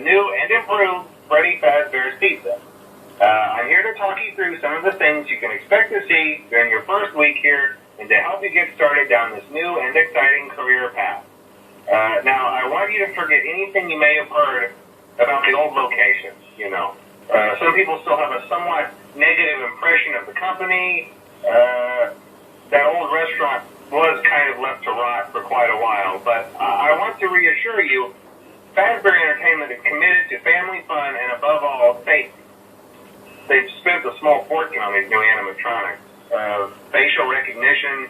new and improved Freddy Fazbear's Pizza. I'm here to talk you through some of the things you can expect to see during your first week here and to help you get started down this new and exciting career path. Now, I want you to forget anything you may have heard about the old location, some people still have a somewhat negative impression of the company. That old restaurant was kind of left to rot for quite a while, but I want to reassure you, Fazbear Entertainment is committed to family fun and, above all, safety. They've spent a small fortune on these new animatronics. Facial recognition,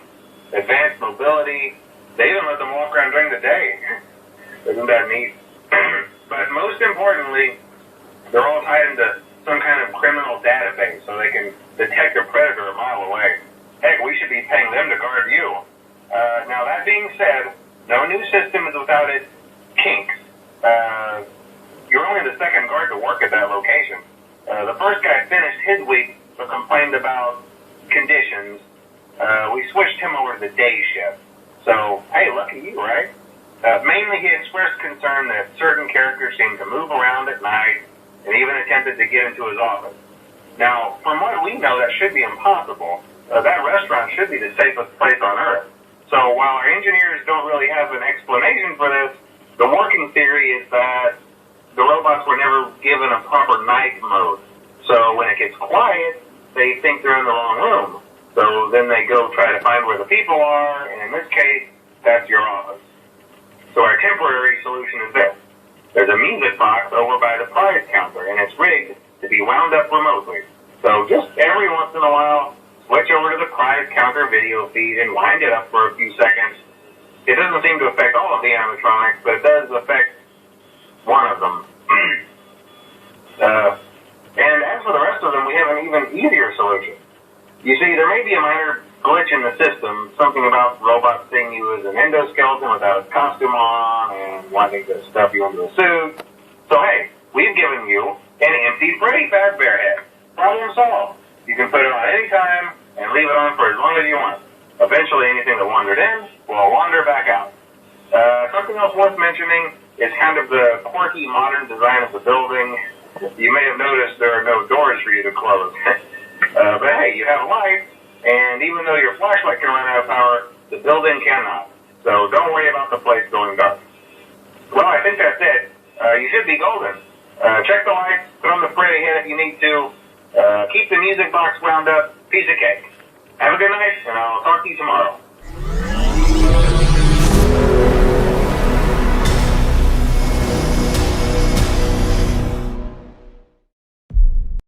advanced mobility. They even let them walk around during the day. Isn't that neat? But most importantly, they're all tied into some kind of criminal database so they can detect a predator a mile away. Heck, we should be paying them to guard you. Now, that being said, no new system is without its kinks. You're only the second guard to work at that location. The first guy finished his week but complained about conditions. We switched him over to the day shift. So, hey, lucky you, right? Mainly he expressed concern that certain characters seemed to move around at night and even attempted to get into his office. Now, from what we know, that should be impossible. That restaurant should be the safest place on Earth. So while our engineers don't really have an explanation for this, the working theory is that the robots were never given a proper night mode. So when it gets quiet, they think they're in the wrong room. So then they go try to find where the people are, and in this case, that's your office. So our temporary solution is this. There's a music box over by the prize counter, and it's rigged to be wound up remotely. So just every once in a while, switch over to the prize counter video feed and wind it up for a few seconds. It doesn't seem to affect all of the animatronics, but it does affect one of them. And as for the rest of them, we have an even easier solution. You see, there may be a minor glitch in the system, something about robots seeing you as an endoskeleton without a costume on and wanting to stuff you into a suit. So hey, we've given you an empty Freddy Fazbear head. Problem solved. You can put it on any time and leave it on for as long as you want. Eventually, anything that wandered in will wander back out. Something else worth mentioning is kind of the quirky modern design of the building. You may have noticed there are no doors for you to close. But hey, you have a light, and even though your flashlight can run out of power, the building cannot. So don't worry about the place going dark. Well, I think that's it. You should be golden. Check the lights, put on the Freddy head if you need to. Keep the music box wound up. Piece of cake. Have a good night, and I'll talk to you tomorrow.